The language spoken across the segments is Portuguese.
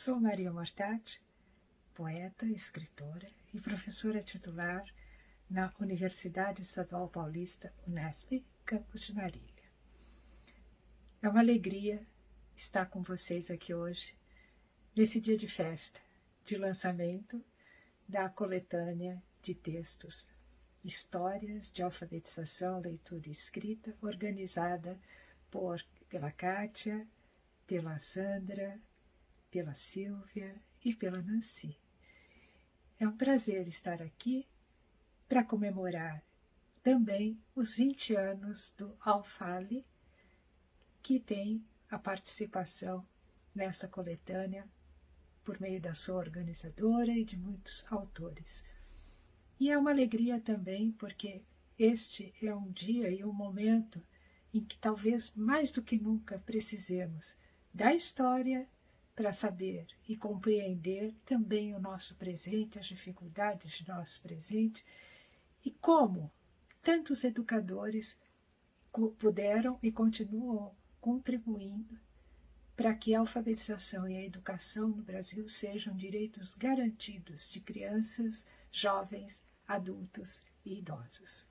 Sou Maria Mortati, poeta, escritora e professora titular na Universidade Estadual Paulista, Unesp, campus de Marília. É uma alegria estar com vocês aqui hoje, nesse dia de festa, de lançamento da coletânea de textos, Histórias de Alfabetização, Leitura e Escrita, organizada pela Kátia, pela Sandra, pela Silvia e pela Nancy. É um prazer estar aqui para comemorar também os 20 anos do Alfale, que tem a participação nessa coletânea por meio da sua organizadora e de muitos autores. E é uma alegria também porque este é um dia e um momento em que talvez mais do que nunca precisemos da história para saber e compreender também o nosso presente, as dificuldades do nosso presente, e como tantos educadores puderam e continuam contribuindo para que a alfabetização e a educação no Brasil sejam direitos garantidos de crianças, jovens, adultos e idosos.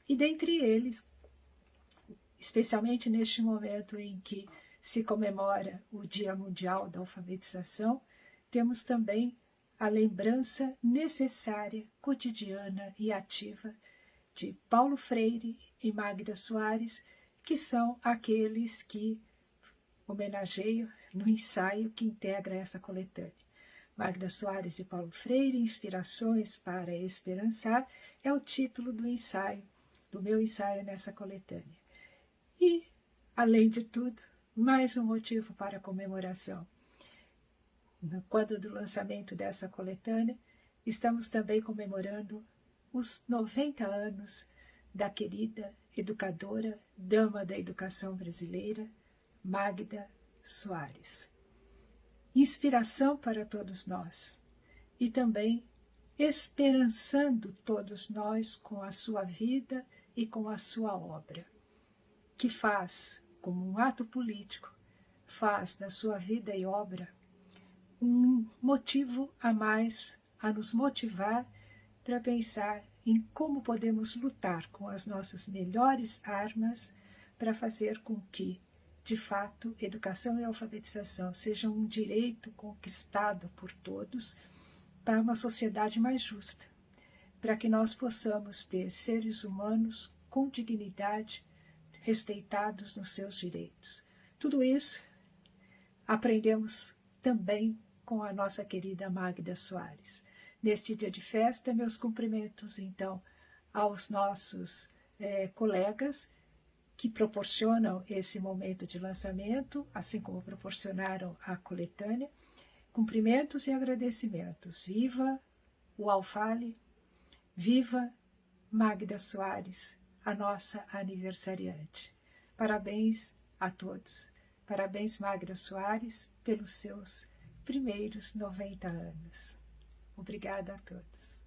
E dentre eles, especialmente neste momento em que se comemora o Dia Mundial da Alfabetização, temos também a lembrança necessária, cotidiana e ativa de Paulo Freire e Magda Soares, que são aqueles que homenageio no ensaio que integra essa coletânea. Magda Soares e Paulo Freire, Inspirações para Esperançar, é o título do ensaio, do meu ensaio nessa coletânea. E, além de tudo, mais um motivo para a comemoração. Quando do lançamento dessa coletânea, estamos também comemorando os 90 anos da querida educadora, dama da educação brasileira, Magda Soares. Inspiração para todos nós e também esperançando todos nós com a sua vida e com a sua obra, que faz, como um ato político, faz da sua vida e obra um motivo a mais a nos motivar para pensar em como podemos lutar com as nossas melhores armas para fazer com que, de fato, educação e alfabetização sejam um direito conquistado por todos para uma sociedade mais justa, para que nós possamos ter seres humanos com dignidade, respeitados nos seus direitos. Tudo isso aprendemos também com a nossa querida Magda Soares. Neste dia de festa, meus cumprimentos, então, aos nossos colegas que proporcionam esse momento de lançamento, assim como proporcionaram a coletânea. Cumprimentos e agradecimentos. Viva o Alfale, viva Magda Soares, a nossa aniversariante. Parabéns a todos. Parabéns, Magda Soares, pelos seus primeiros 90 anos. Obrigada a todos.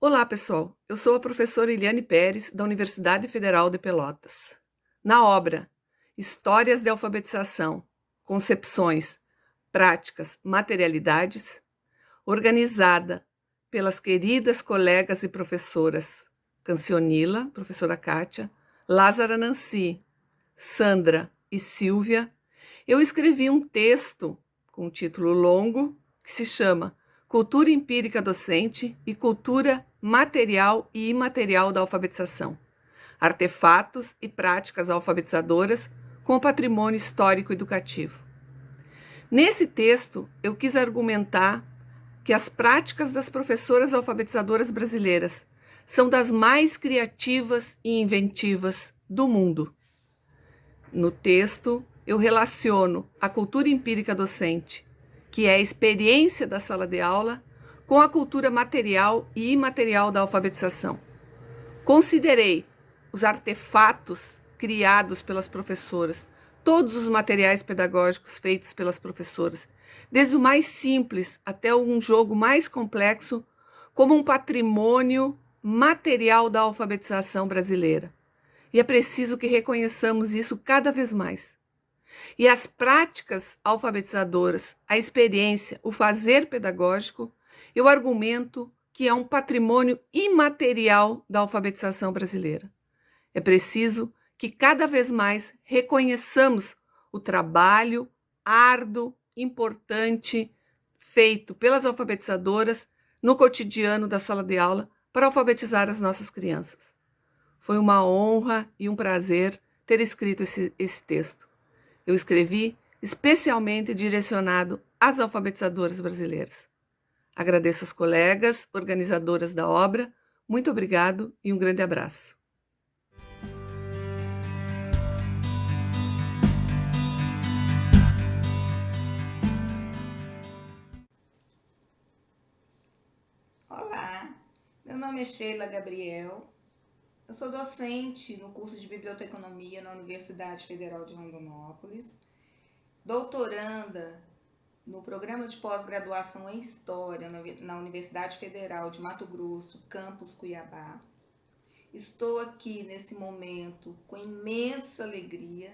Olá, pessoal. Eu sou a professora Eliane Pérez, da Universidade Federal de Pelotas. Na obra Histórias de Alfabetização, Concepções, Práticas, Materialidades, organizada pelas queridas colegas e professoras Cancionila, professora Kátia, Lázara Nancy, Sandra e Silvia, eu escrevi um texto com um título longo que se chama Cultura Empírica Docente e Cultura Material e Imaterial da Alfabetização, Artefatos e Práticas Alfabetizadoras com o Patrimônio Histórico Educativo. Nesse texto, eu quis argumentar que as práticas das professoras alfabetizadoras brasileiras são das mais criativas e inventivas do mundo. No texto, eu relaciono a cultura empírica docente, que é a experiência da sala de aula, com a cultura material e imaterial da alfabetização. Considerei os artefatos criados pelas professoras todos os materiais pedagógicos feitos pelas professoras, desde o mais simples até um jogo mais complexo, como um patrimônio material da alfabetização brasileira. E é preciso que reconheçamos isso cada vez mais. E as práticas alfabetizadoras, a experiência, o fazer pedagógico, eu argumento que é um patrimônio imaterial da alfabetização brasileira. É preciso que cada vez mais reconheçamos o trabalho árduo, importante, feito pelas alfabetizadoras no cotidiano da sala de aula para alfabetizar as nossas crianças. Foi uma honra e um prazer ter escrito esse texto. Eu escrevi especialmente direcionado às alfabetizadoras brasileiras. Agradeço às colegas organizadoras da obra. Muito obrigado e um grande abraço. Olá, meu nome é Sheila Gabriel, eu sou docente no curso de Biblioteconomia na Universidade Federal de Rondonópolis, doutoranda no programa de pós-graduação em História na Universidade Federal de Mato Grosso, campus Cuiabá. Estou aqui nesse momento com imensa alegria,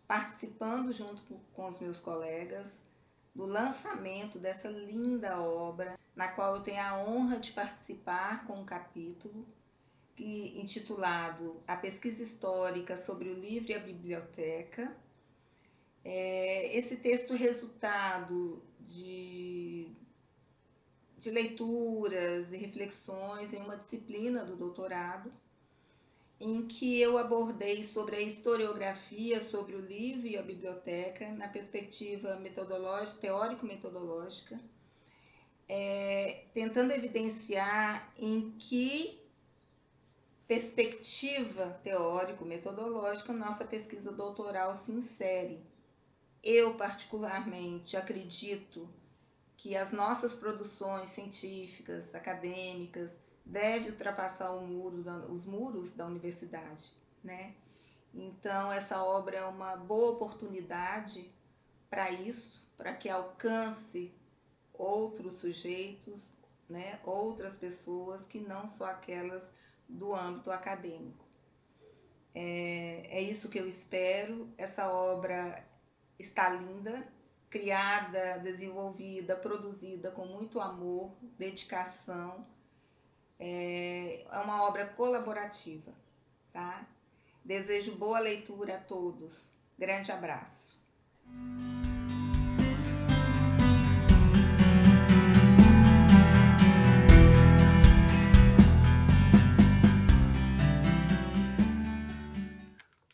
participando junto com os meus colegas do lançamento dessa linda obra, na qual eu tenho a honra de participar com um capítulo intitulado A Pesquisa Histórica sobre o Livro e a Biblioteca. Esse texto resultado de leituras e reflexões em uma disciplina do doutorado, em que eu abordei sobre a historiografia sobre o livro e a biblioteca na perspectiva teórico-metodológica, tentando evidenciar em que perspectiva teórico-metodológica nossa pesquisa doutoral se insere. Eu, particularmente, acredito que as nossas produções científicas, acadêmicas, devem ultrapassar os muros da universidade, né? Então, essa obra é uma boa oportunidade para isso, para que alcance outros sujeitos, né? Outras pessoas que não só aquelas do âmbito acadêmico. É isso que eu espero. Essa obra está linda, criada, desenvolvida, produzida com muito amor, dedicação. É uma obra colaborativa, tá? Desejo boa leitura a todos. Grande abraço.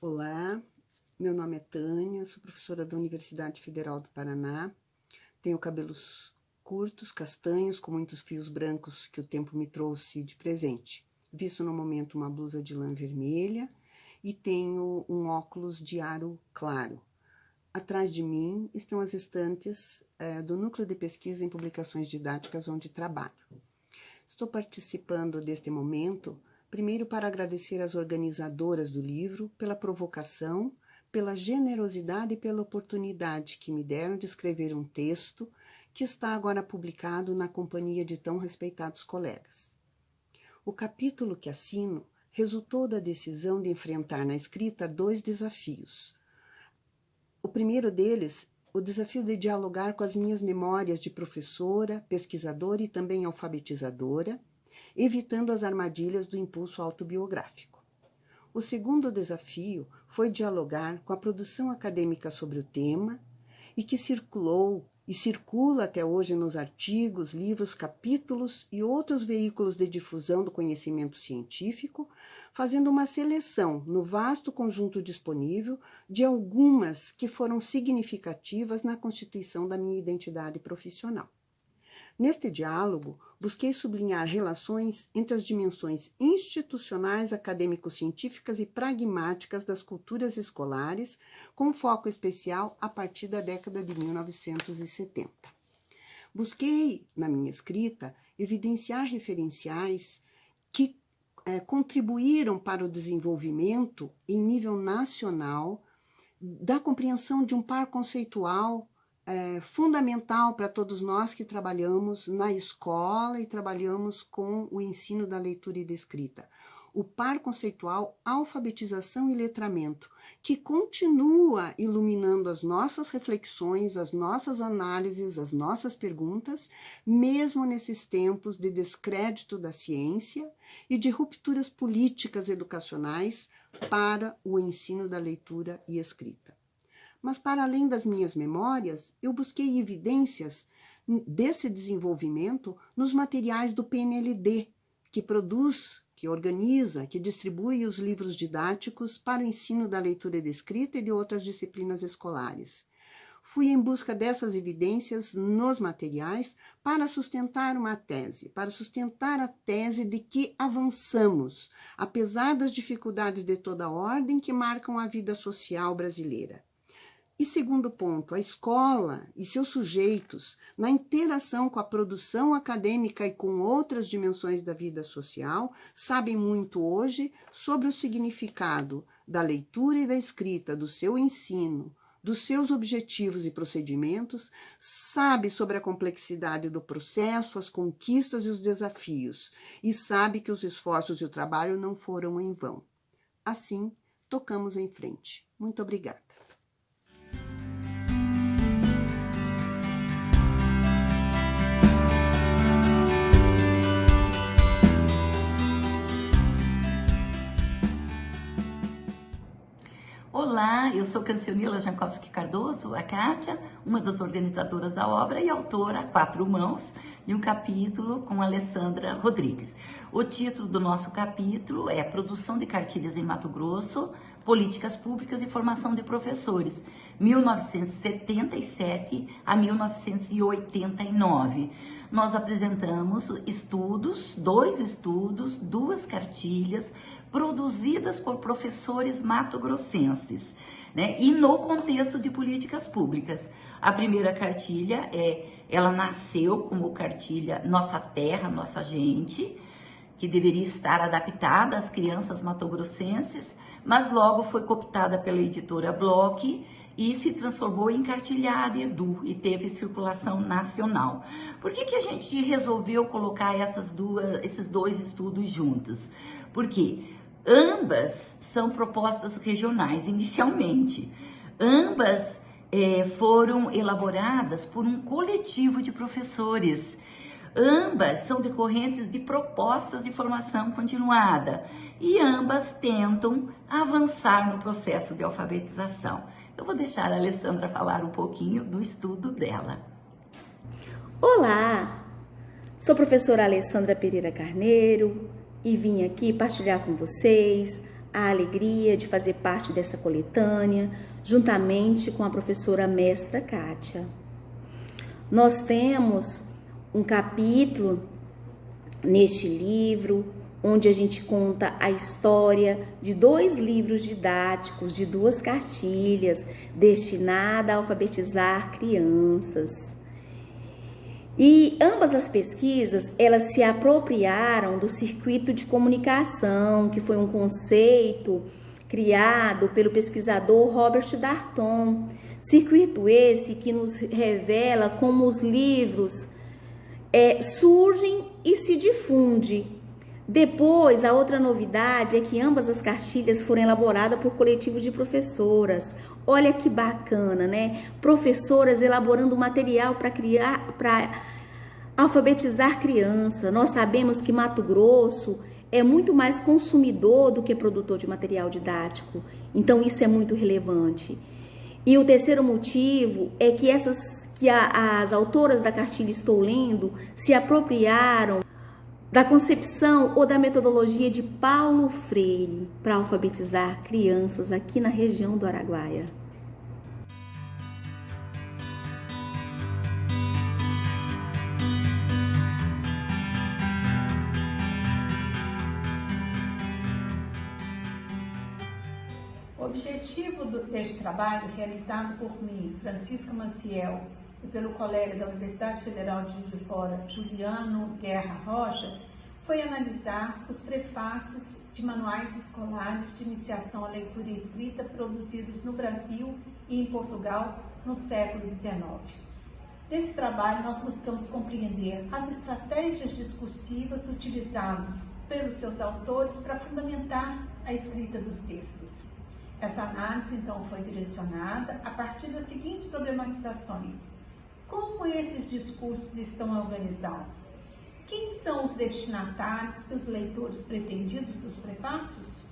Olá, meu nome é Tânia, sou professora da Universidade Federal do Paraná, tenho cabelos curtos, castanhos, com muitos fios brancos que o tempo me trouxe de presente. Visto no momento uma blusa de lã vermelha e tenho um óculos de aro claro. Atrás de mim estão as estantes do Núcleo de Pesquisa em Publicações Didáticas, onde trabalho. Estou participando deste momento primeiro para agradecer às organizadoras do livro pela provocação, pela generosidade e pela oportunidade que me deram de escrever um texto que está agora publicado na companhia de tão respeitados colegas. O capítulo que assino resultou da decisão de enfrentar na escrita 2 desafios. O primeiro deles, o desafio de dialogar com as minhas memórias de professora, pesquisadora e também alfabetizadora, evitando as armadilhas do impulso autobiográfico. O segundo desafio foi dialogar com a produção acadêmica sobre o tema e que circulou e circula até hoje nos artigos, livros, capítulos e outros veículos de difusão do conhecimento científico, fazendo uma seleção no vasto conjunto disponível de algumas que foram significativas na constituição da minha identidade profissional. Neste diálogo, busquei sublinhar relações entre as dimensões institucionais, acadêmico-científicas e pragmáticas das culturas escolares, com foco especial a partir da década de 1970. Busquei, na minha escrita, evidenciar referenciais que contribuíram para o desenvolvimento, em nível nacional, da compreensão de um par conceitual fundamental para todos nós que trabalhamos na escola e trabalhamos com o ensino da leitura e da escrita. O par conceitual alfabetização e letramento, que continua iluminando as nossas reflexões, as nossas análises, as nossas perguntas, mesmo nesses tempos de descrédito da ciência e de rupturas políticas educacionais para o ensino da leitura e escrita. Mas, para além das minhas memórias, eu busquei evidências desse desenvolvimento nos materiais do PNLD, que produz, que organiza, que distribui os livros didáticos para o ensino da leitura e da escrita e de outras disciplinas escolares. Fui em busca dessas evidências nos materiais para sustentar uma tese, para sustentar a tese de que avançamos, apesar das dificuldades de toda ordem que marcam a vida social brasileira. E segundo ponto, a escola e seus sujeitos, na interação com a produção acadêmica e com outras dimensões da vida social, sabem muito hoje sobre o significado da leitura e da escrita, do seu ensino, dos seus objetivos e procedimentos, sabe sobre a complexidade do processo, as conquistas e os desafios, e sabe que os esforços e o trabalho não foram em vão. Assim, tocamos em frente. Muito obrigada. Olá, eu sou Cancionila Jankowski Cardoso, a Kátia, uma das organizadoras da obra e autora a 4 mãos de um capítulo com Alessandra Rodrigues. O título do nosso capítulo é Produção de Cartilhas em Mato Grosso, Políticas Públicas e Formação de Professores, 1977 a 1989. Nós apresentamos dois estudos, 2 cartilhas produzidas por professores matogrossenses, né? E no contexto de políticas públicas. A primeira cartilha ela nasceu como cartilha Nossa Terra, Nossa Gente, que deveria estar adaptada às crianças matogrossenses, mas logo foi cooptada pela editora Bloch e se transformou em cartilha Edu e teve circulação nacional. Por que a gente resolveu colocar esses 2 estudos juntos? Porque ambas são propostas regionais inicialmente. Ambas foram elaboradas por um coletivo de professores. Ambas são decorrentes de propostas de formação continuada e ambas tentam avançar no processo de alfabetização. Eu vou deixar a Alessandra falar um pouquinho do estudo dela. Olá, sou a professora Alessandra Pereira Carneiro e vim aqui partilhar com vocês a alegria de fazer parte dessa coletânea, juntamente com a professora mestra Kátia. Nós temos um capítulo neste livro, onde a gente conta a história de 2 livros didáticos, de 2 cartilhas, destinadas a alfabetizar crianças. E ambas as pesquisas, elas se apropriaram do circuito de comunicação, que foi um conceito criado pelo pesquisador Robert Darnton. Circuito esse que nos revela como os livros surgem e se difundem. Depois, a outra novidade é que ambas as cartilhas foram elaboradas por coletivo de professoras. Olha que bacana, né? Professoras elaborando material para alfabetizar criança. Nós sabemos que Mato Grosso é muito mais consumidor do que produtor de material didático. Então, isso é muito relevante. E o terceiro motivo é que as autoras da cartilha Estou Lendo se apropriaram da concepção ou da metodologia de Paulo Freire para alfabetizar crianças aqui na região do Araguaia. O objetivo deste trabalho, realizado por mim, Francisca Maciel, e pelo colega da Universidade Federal de Juiz de Fora, Juliano Guerra Rocha, foi analisar os prefácios de manuais escolares de iniciação à leitura e escrita produzidos no Brasil e em Portugal no século XIX. Nesse trabalho, nós buscamos compreender as estratégias discursivas utilizadas pelos seus autores para fundamentar a escrita dos textos. Essa análise, então, foi direcionada a partir das seguintes problematizações. Como esses discursos estão organizados? Quem são os destinatários e os leitores pretendidos dos prefácios?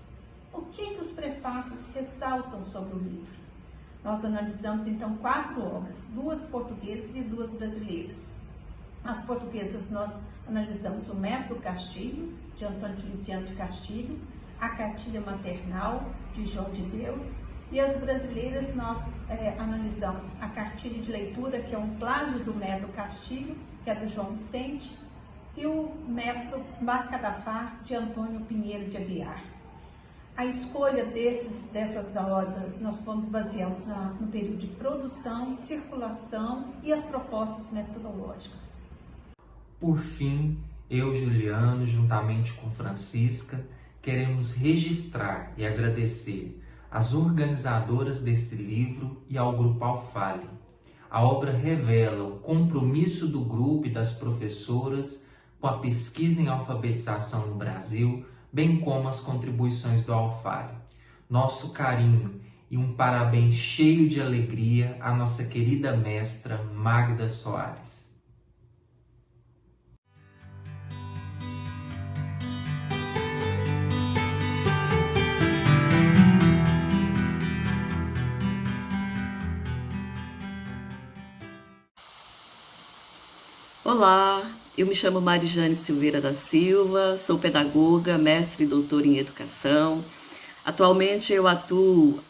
O que os prefácios ressaltam sobre o livro? Nós analisamos, então, 4 obras, 2 portuguesas e 2 brasileiras. As portuguesas nós analisamos o Método Castilho, de Antônio Feliciano de Castilho, a Cartilha Maternal, de João de Deus, e as brasileiras nós analisamos a Cartilha de Leitura, que é um plágio do Método Castilho, que é do João Vicente, e o Método Bacadafá, de Antônio Pinheiro de Aguiar. A escolha dessas obras nós baseamos no período de produção, circulação e as propostas metodológicas. Por fim, eu, Juliano, juntamente com Francisca, queremos registrar e agradecer às organizadoras deste livro e ao Grupo Alfale. A obra revela o compromisso do grupo e das professoras com a pesquisa em alfabetização no Brasil, bem como as contribuições do Alfale. Nosso carinho e um parabéns cheio de alegria à nossa querida mestra Magda Soares. Olá, eu me chamo Marijane Silveira da Silva, sou pedagoga, mestre e doutora em educação. Atualmente eu atuo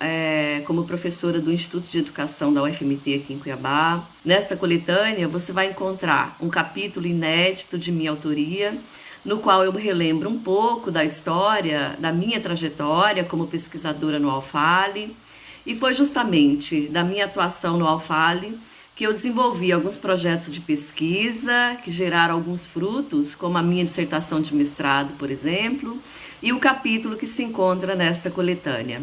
como professora do Instituto de Educação da UFMT aqui em Cuiabá. Nesta coletânea você vai encontrar um capítulo inédito de minha autoria, no qual eu relembro um pouco da história, da minha trajetória como pesquisadora no Alfale, e foi justamente da minha atuação no Alfale que eu desenvolvi alguns projetos de pesquisa que geraram alguns frutos, como a minha dissertação de mestrado, por exemplo, e o capítulo que se encontra nesta coletânea.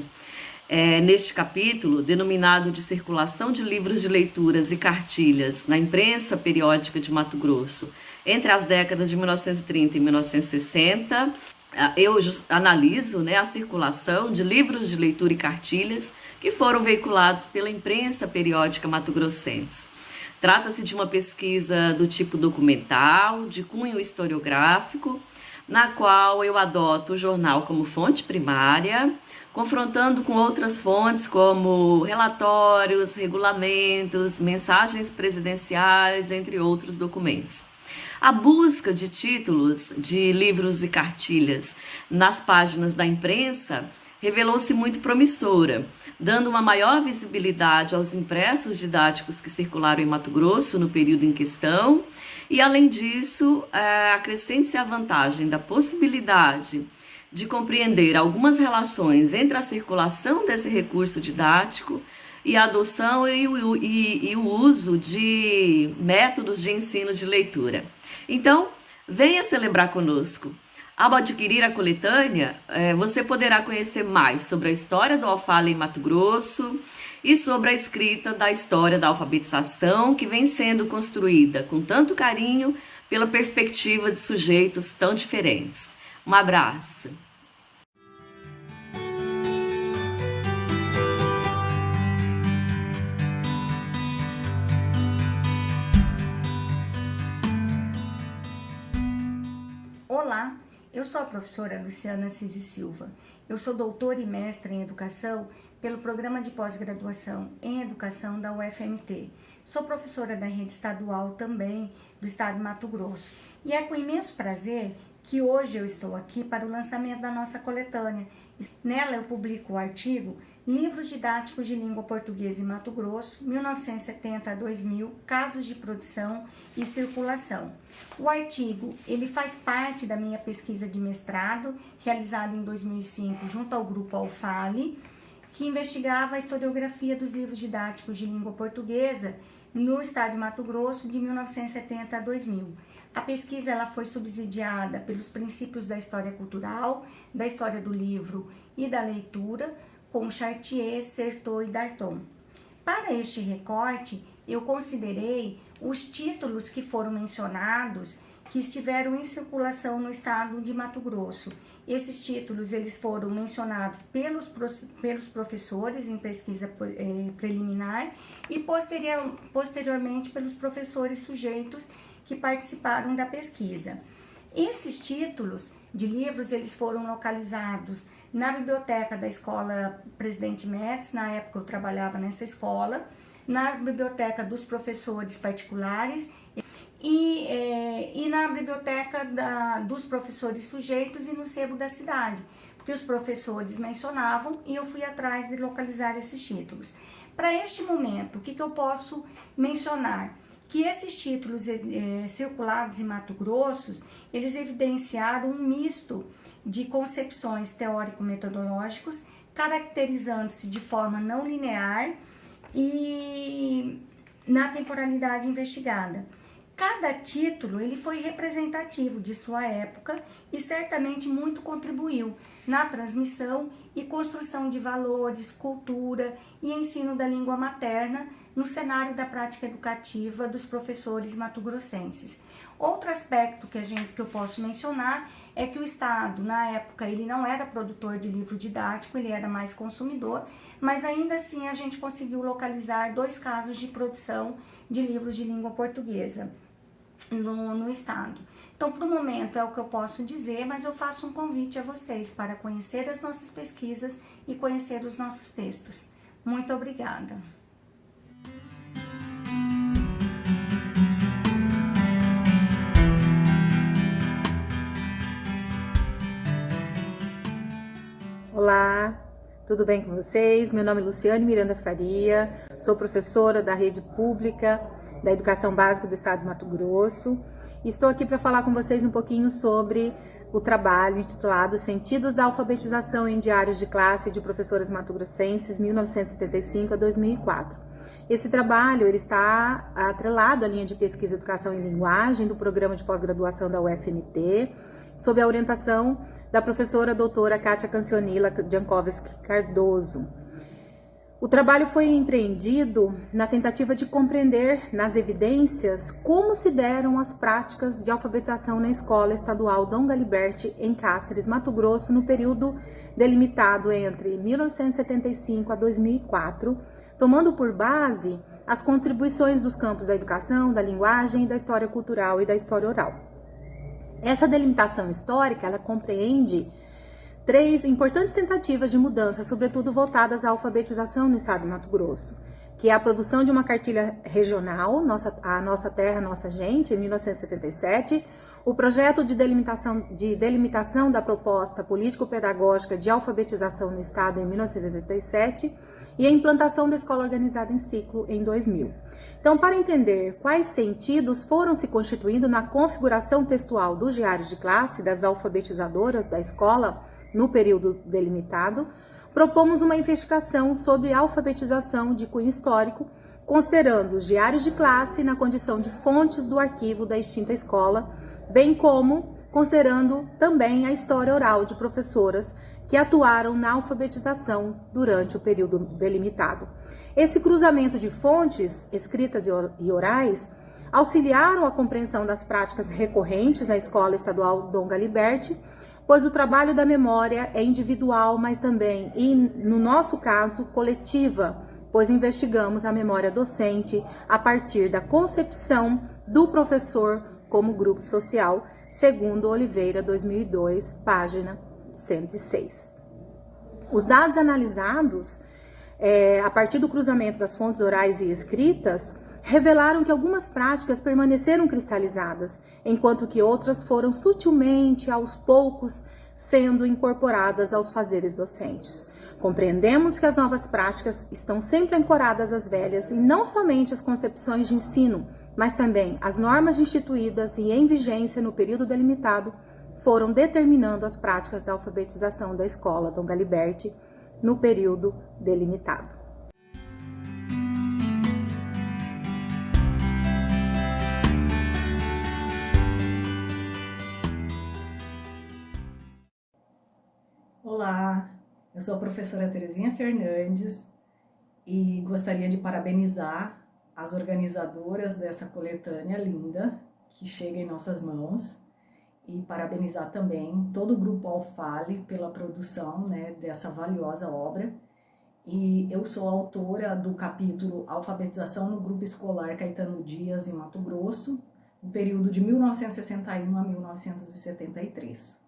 Neste capítulo, denominado de Circulação de Livros de Leituras e Cartilhas na Imprensa Periódica de Mato Grosso, entre as décadas de 1930 e 1960, eu analiso a circulação de livros de leitura e cartilhas que foram veiculados pela imprensa periódica mato-grossense. Trata-se de uma pesquisa do tipo documental, de cunho historiográfico, na qual eu adoto o jornal como fonte primária, confrontando com outras fontes como relatórios, regulamentos, mensagens presidenciais, entre outros documentos. A busca de títulos de livros e cartilhas nas páginas da imprensa revelou-se muito promissora, dando uma maior visibilidade aos impressos didáticos que circularam em Mato Grosso no período em questão, e além disso, acrescente-se a vantagem da possibilidade de compreender algumas relações entre a circulação desse recurso didático e a adoção e o uso de métodos de ensino de leitura. Então, venha celebrar conosco. Ao adquirir a coletânea, você poderá conhecer mais sobre a história do Alfale em Mato Grosso e sobre a escrita da história da alfabetização que vem sendo construída com tanto carinho pela perspectiva de sujeitos tão diferentes. Um abraço! Olá, eu sou a professora Luciana Cisi Silva. Eu sou doutora e mestra em educação pelo programa de pós-graduação em educação da UFMT. Sou professora da rede estadual também do estado de Mato Grosso. E é com imenso prazer que hoje eu estou aqui para o lançamento da nossa coletânea. Nela eu publico o artigo Livros Didáticos de Língua Portuguesa em Mato Grosso, 1970 a 2000, Casos de Produção e Circulação. O artigo ele faz parte da minha pesquisa de mestrado, realizada em 2005 junto ao Grupo Alfale, que investigava a historiografia dos livros didáticos de língua portuguesa no estado de Mato Grosso de 1970 a 2000. A pesquisa ela foi subsidiada pelos princípios da história cultural, da história do livro e da leitura, com Chartier, Certeau e Darton. Para este recorte, eu considerei os títulos que foram mencionados que estiveram em circulação no estado de Mato Grosso. Esses títulos eles foram mencionados pelos professores em pesquisa preliminar e posteriormente pelos professores sujeitos que participaram da pesquisa. Esses títulos de livros eles foram localizados na biblioteca da Escola Presidente Médici, na época eu trabalhava nessa escola, na biblioteca dos professores particulares e na biblioteca dos professores sujeitos e no sebo da cidade, porque os professores mencionavam e eu fui atrás de localizar esses títulos. Para este momento, o que eu posso mencionar? Que esses títulos circulados em Mato Grosso, eles evidenciaram um misto de concepções teórico-metodológicos, caracterizando-se de forma não linear e na temporalidade investigada. Cada título ele foi representativo de sua época e certamente muito contribuiu na transmissão e construção de valores, cultura e ensino da língua materna no cenário da prática educativa dos professores matogrossenses. Outro aspecto que eu posso mencionar é que o Estado, na época, ele não era produtor de livro didático, ele era mais consumidor, mas ainda assim a gente conseguiu localizar 2 casos de produção de livros de língua portuguesa no Estado. Então, para o momento, é o que eu posso dizer, mas eu faço um convite a vocês para conhecer as nossas pesquisas e conhecer os nossos textos. Muito obrigada! Olá, tudo bem com vocês? Meu nome é Luciane Miranda Faria, sou professora da rede pública da Educação Básica do Estado de Mato Grosso e estou aqui para falar com vocês um pouquinho sobre o trabalho intitulado Sentidos da Alfabetização em Diários de Classe de Professoras Matogrossenses 1975 a 2004. Esse trabalho ele está atrelado à linha de pesquisa Educação em Linguagem do Programa de Pós-Graduação da UFMT, sob a orientação da professora doutora Kátia Cancionilla Jankovski Cardoso. O trabalho foi empreendido na tentativa de compreender nas evidências como se deram as práticas de alfabetização na Escola Estadual Dom Galiberti, em Cáceres, Mato Grosso, no período delimitado entre 1975 a 2004, tomando por base as contribuições dos campos da educação, da linguagem, da história cultural e da história oral. Essa delimitação histórica, ela compreende 3 importantes tentativas de mudança, sobretudo voltadas à alfabetização no estado de Mato Grosso, que é a produção de uma cartilha regional, A Nossa Terra, Nossa Gente, em 1977, o projeto de delimitação da proposta político-pedagógica de alfabetização no estado em 1987 e a implantação da escola organizada em ciclo em 2000. Então, para entender quais sentidos foram se constituindo na configuração textual dos diários de classe das alfabetizadoras da escola no período delimitado, propomos uma investigação sobre alfabetização de cunho histórico, considerando os diários de classe na condição de fontes do arquivo da extinta escola, bem como considerando também a história oral de professoras que atuaram na alfabetização durante o período delimitado. Esse cruzamento de fontes, escritas e orais, auxiliaram a compreensão das práticas recorrentes na Escola Estadual Dom Galiberti, pois o trabalho da memória é individual, mas também, e no nosso caso, coletiva, pois investigamos a memória docente a partir da concepção do professor como grupo social, segundo Oliveira, 2002, página 106. Os dados analisados, a partir do cruzamento das fontes orais e escritas, revelaram que algumas práticas permaneceram cristalizadas, enquanto que outras foram sutilmente, aos poucos, sendo incorporadas aos fazeres docentes. Compreendemos que as novas práticas estão sempre ancoradas às velhas, e não somente as concepções de ensino, mas também as normas instituídas e em vigência no período delimitado foram determinando as práticas da alfabetização da escola Dom Galiberti no período delimitado. Olá, eu sou a professora Terezinha Fernandes e gostaria de parabenizar as organizadoras dessa coletânea linda que chega em nossas mãos e parabenizar também todo o Grupo Alfale pela produção, dessa valiosa obra. E eu sou autora do capítulo Alfabetização no Grupo Escolar Caetano Dias, em Mato Grosso, no período de 1961 a 1973.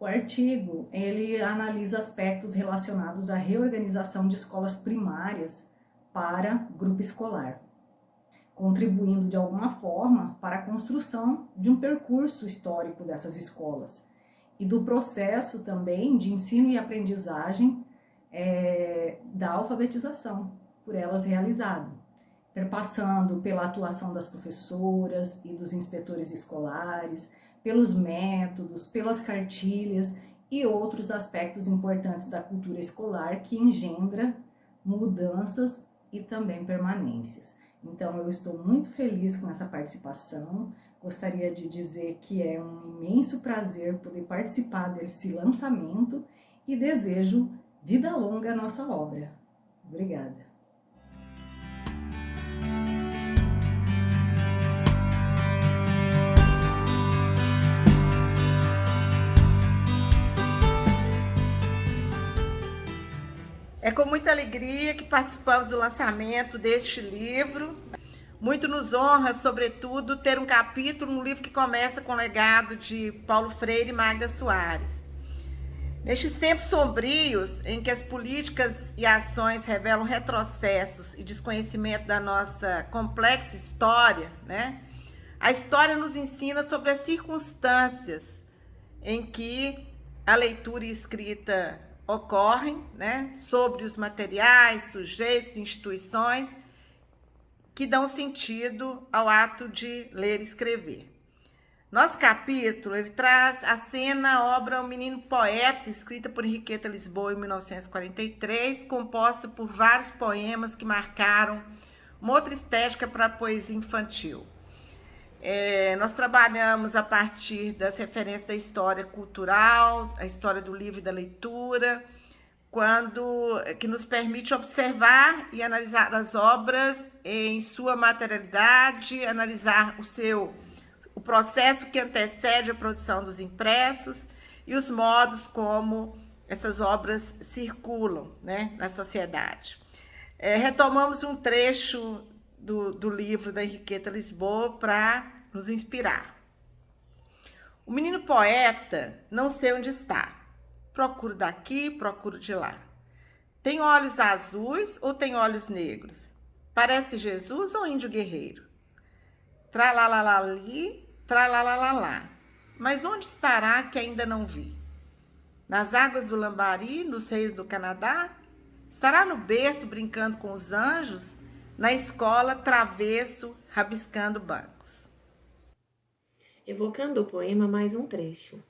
O artigo, ele analisa aspectos relacionados à reorganização de escolas primárias para grupo escolar, contribuindo de alguma forma para a construção de um percurso histórico dessas escolas e do processo também de ensino e aprendizagem da alfabetização por elas realizado, perpassando pela atuação das professoras e dos inspetores escolares, pelos métodos, pelas cartilhas e outros aspectos importantes da cultura escolar que engendra mudanças e também permanências. Então, eu estou muito feliz com essa participação, gostaria de dizer que é um imenso prazer poder participar desse lançamento e desejo vida longa à nossa obra. Obrigada. É com muita alegria que participamos do lançamento deste livro. Muito nos honra, sobretudo, ter um capítulo no livro que começa com o legado de Paulo Freire e Magda Soares. Nestes tempos sombrios, em que as políticas e ações revelam retrocessos e desconhecimento da nossa complexa história, a história nos ensina sobre as circunstâncias em que a leitura e escrita ocorrem, sobre os materiais, sujeitos, instituições que dão sentido ao ato de ler e escrever. Nosso capítulo, ele traz à cena a obra O Menino Poeta, escrita por Henriqueta Lisboa em 1943, composta por vários poemas que marcaram uma outra estética para a poesia infantil. Nós trabalhamos a partir das referências da história cultural, a história do livro e da leitura, que nos permite observar e analisar as obras em sua materialidade, analisar o processo que antecede a produção dos impressos e os modos como essas obras circulam, na sociedade. Retomamos um trecho do livro da Henriqueta Lisboa para nos inspirar. O menino poeta não sei onde está. Procuro daqui, procuro de lá. Tem olhos azuis ou tem olhos negros? Parece Jesus ou índio guerreiro? Tralalali, tralalalala. Mas onde estará que ainda não vi? Nas águas do Lambari, nos rios do Canadá? Estará no berço brincando com os anjos? Na escola, travesso, rabiscando bancos. Evocando o poema, mais um trecho.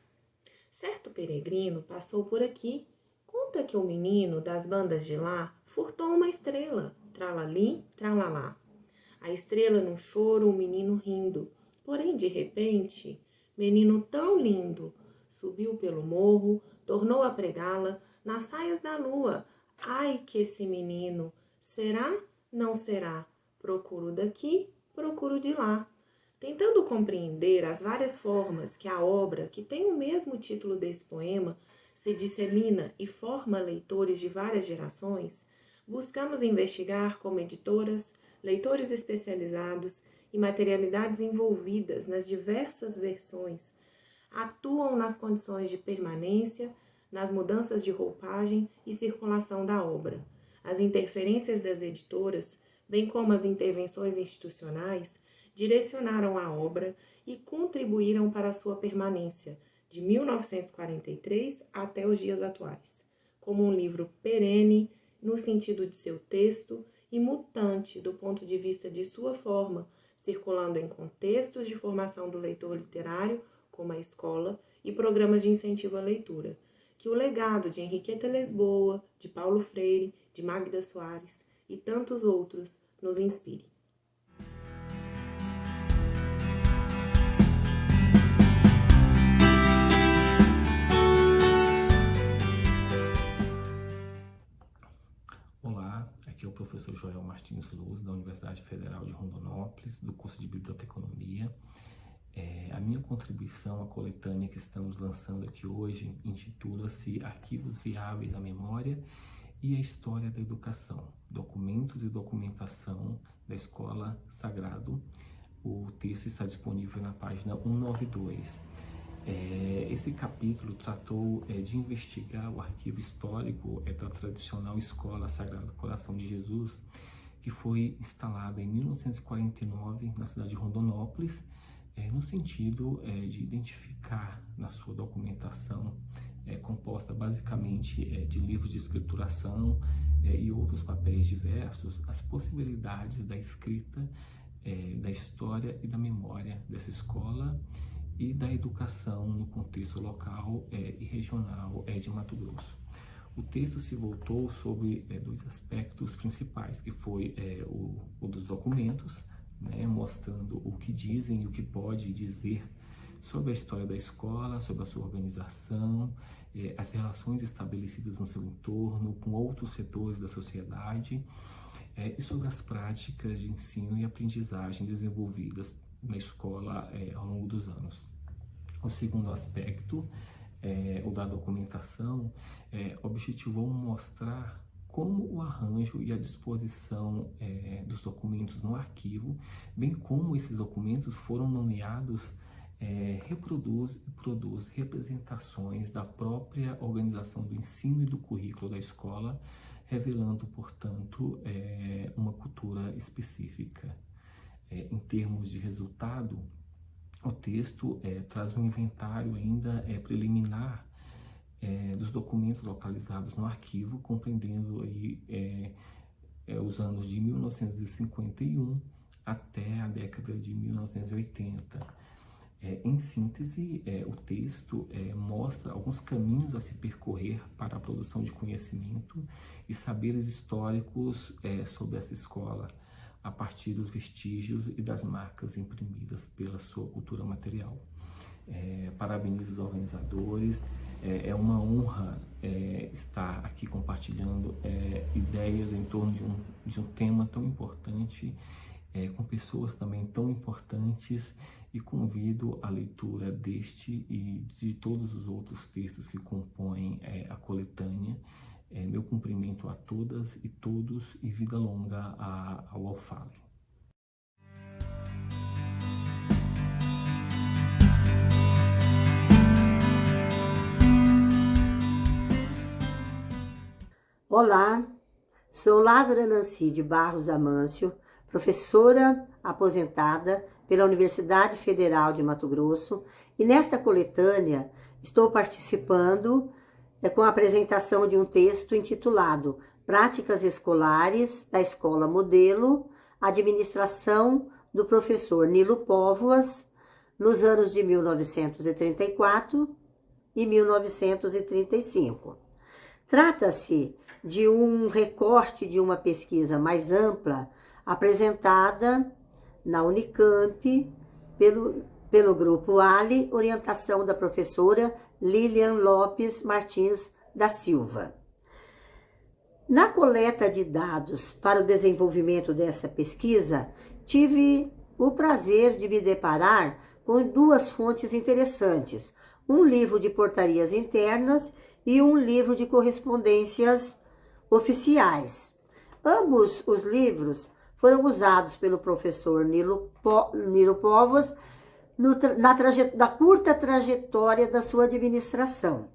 Certo peregrino passou por aqui. Conta que o menino das bandas de lá furtou uma estrela. Tralali, tralalá. A estrela num choro, o menino rindo. Porém, de repente, menino tão lindo, subiu pelo morro, tornou a pregá-la nas saias da lua. Ai, que esse menino, será? Não será. Procuro daqui, procuro de lá. Tentando compreender as várias formas que a obra, que tem o mesmo título desse poema, se dissemina e forma leitores de várias gerações, buscamos investigar como editoras, leitores especializados e materialidades envolvidas nas diversas versões atuam nas condições de permanência, nas mudanças de roupagem e circulação da obra. As interferências das editoras, bem como as intervenções institucionais, direcionaram a obra e contribuíram para a sua permanência de 1943 até os dias atuais, como um livro perene no sentido de seu texto e mutante do ponto de vista de sua forma, circulando em contextos de formação do leitor literário, como a escola, e programas de incentivo à leitura, que o legado de Henriqueta Lisboa, de Paulo Freire, de Magda Soares e tantos outros nos inspire. Aqui é o professor Joel Martins Luz, da Universidade Federal de Rondonópolis, do curso de Biblioteconomia. A minha contribuição à coletânea que estamos lançando aqui hoje intitula-se Arquivos Viáveis à Memória e a História da Educação, Documentos e Documentação da Escola Sagrado. O texto está disponível na página 192. Esse capítulo tratou de investigar o arquivo histórico da tradicional Escola Sagrado Coração de Jesus, que foi instalada em 1949 na cidade de Rondonópolis, no sentido de identificar na sua documentação, composta basicamente de livros de escrituração e outros papéis diversos, as possibilidades da escrita, da história e da memória dessa escola e da educação no contexto local e regional de Mato Grosso. O texto se voltou sobre dois aspectos principais, que foi o dos documentos, mostrando o que dizem e o que pode dizer sobre a história da escola, sobre a sua organização, as relações estabelecidas no seu entorno, com outros setores da sociedade, e sobre as práticas de ensino e aprendizagem desenvolvidas na escola ao longo dos anos. O segundo aspecto, o da documentação, objetivou mostrar como o arranjo e a disposição dos documentos no arquivo, bem como esses documentos foram nomeados, reproduz e produz representações da própria organização do ensino e do currículo da escola, revelando, portanto, uma cultura específica. Em termos de resultado, o texto traz um inventário ainda preliminar dos documentos localizados no arquivo, compreendendo aí, os anos de 1951 até a década de 1980. Em síntese, o texto mostra alguns caminhos a se percorrer para a produção de conhecimento e saberes históricos sobre essa escola, a partir dos vestígios e das marcas imprimidas pela sua cultura material. Parabenizo os organizadores, é uma honra estar aqui compartilhando ideias em torno de um tema tão importante, com pessoas também tão importantes, e convido a leitura deste e de todos os outros textos que compõem a coletânea. Meu cumprimento a todas e todos e vida longa ao Alfale. Olá, sou Lázara Nancy de Barros Amâncio, professora aposentada pela Universidade Federal de Mato Grosso, e nesta coletânea estou participando com a apresentação de um texto intitulado Práticas Escolares da Escola Modelo, Administração do professor Nilo Póvoas, nos anos de 1934 e 1935. Trata-se de um recorte de uma pesquisa mais ampla apresentada na Unicamp pelo Grupo Ali, orientação da professora Lilian Lopes Martins da Silva. Na coleta de dados para o desenvolvimento dessa pesquisa, tive o prazer de me deparar com duas fontes interessantes, um livro de portarias internas e um livro de correspondências oficiais. Ambos os livros foram usados pelo professor Nilo Póvoas na curta trajetória da sua administração.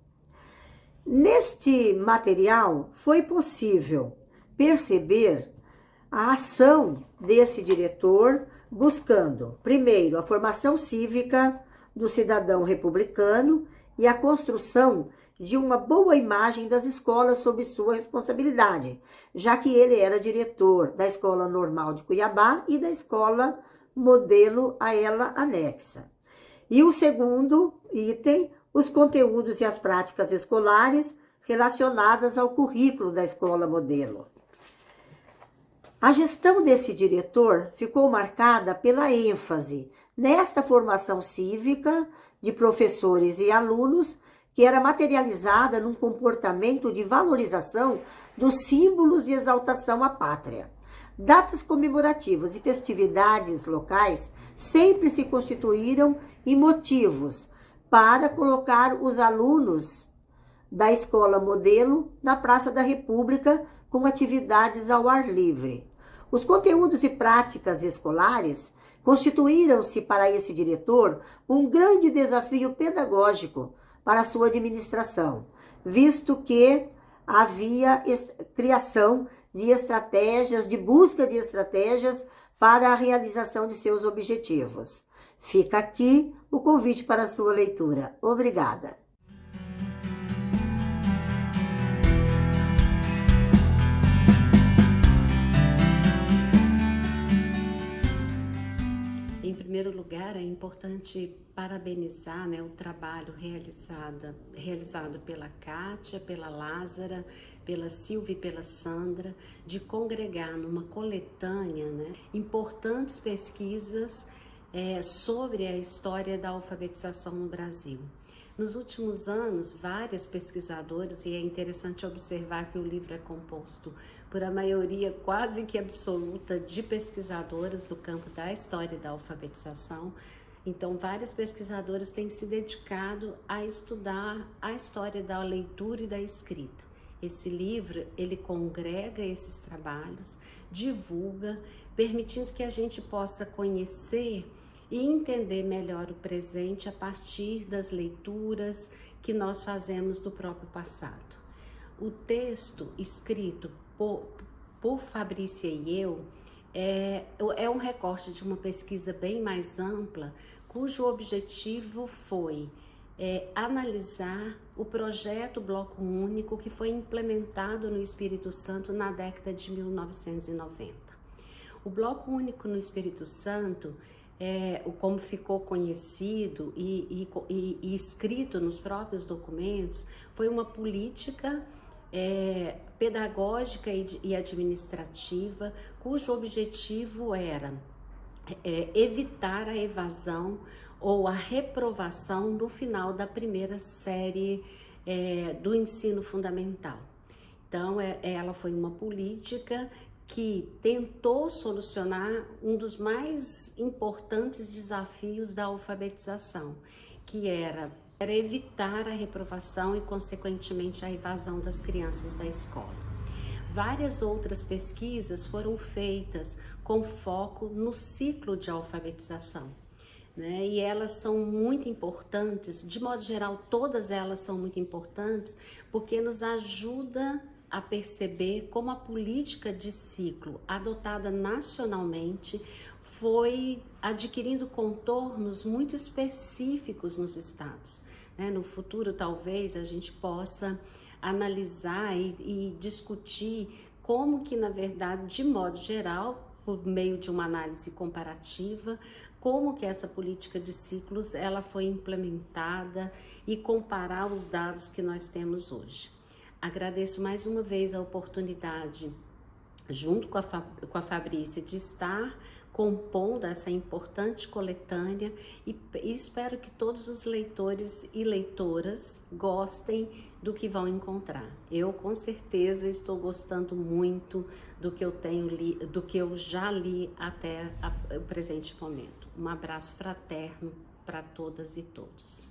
Neste material foi possível perceber a ação desse diretor buscando, primeiro, a formação cívica do cidadão republicano e a construção de uma boa imagem das escolas sob sua responsabilidade, já que ele era diretor da Escola Normal de Cuiabá e da Escola Modelo a ela anexa. E o segundo item, os conteúdos e as práticas escolares relacionadas ao currículo da Escola Modelo. A gestão desse diretor ficou marcada pela ênfase nesta formação cívica de professores e alunos que era materializada num comportamento de valorização dos símbolos de exaltação à pátria. Datas comemorativas e festividades locais sempre se constituíram em motivos para colocar os alunos da escola modelo na Praça da República com atividades ao ar livre. Os conteúdos e práticas escolares constituíram-se para esse diretor um grande desafio pedagógico para a sua administração, visto que havia criação de estratégias, de busca de estratégias para a realização de seus objetivos. Fica aqui o convite para a sua leitura. Obrigada. Em primeiro lugar, é importante parabenizar, né, o trabalho realizado pela Kátia, pela Lázara, pela Silvia e pela Sandra, de congregar numa coletânea, né, importantes pesquisas sobre a história da alfabetização no Brasil. Nos últimos anos, várias pesquisadoras, e é interessante observar que o livro é composto por a maioria quase que absoluta de pesquisadoras do campo da história da alfabetização. Então, várias pesquisadoras têm se dedicado a estudar a história da leitura e da escrita. Esse livro, ele congrega esses trabalhos, divulga, permitindo que a gente possa conhecer e entender melhor o presente a partir das leituras que nós fazemos do próprio passado. O texto escrito por Fabrícia e eu é um recorte de uma pesquisa bem mais ampla, cujo objetivo foi analisar o projeto Bloco Único que foi implementado no Espírito Santo na década de 1990. O Bloco Único no Espírito Santo, como ficou conhecido e escrito nos próprios documentos, foi uma política pedagógica e administrativa, cujo objetivo era evitar a evasão ou a reprovação no final da primeira série do ensino fundamental. Então, ela foi uma política que tentou solucionar um dos mais importantes desafios da alfabetização, que era evitar a reprovação e, consequentemente, a evasão das crianças da escola. Várias outras pesquisas foram feitas com foco no ciclo de alfabetização, né? E elas são muito importantes, de modo geral, todas elas são muito importantes, porque nos ajuda a perceber como a política de ciclo adotada nacionalmente foi adquirindo contornos muito específicos nos estados, né? No futuro, talvez, a gente possa analisar e discutir como que, na verdade, de modo geral, por meio de uma análise comparativa, como que essa política de ciclos ela foi implementada e comparar os dados que nós temos hoje. Agradeço mais uma vez a oportunidade, junto com a Fabrícia, de estar compondo essa importante coletânea e espero que todos os leitores e leitoras gostem do que vão encontrar. Eu, com certeza, estou gostando muito do que do que eu já li até o presente momento. Um abraço fraterno para todas e todos.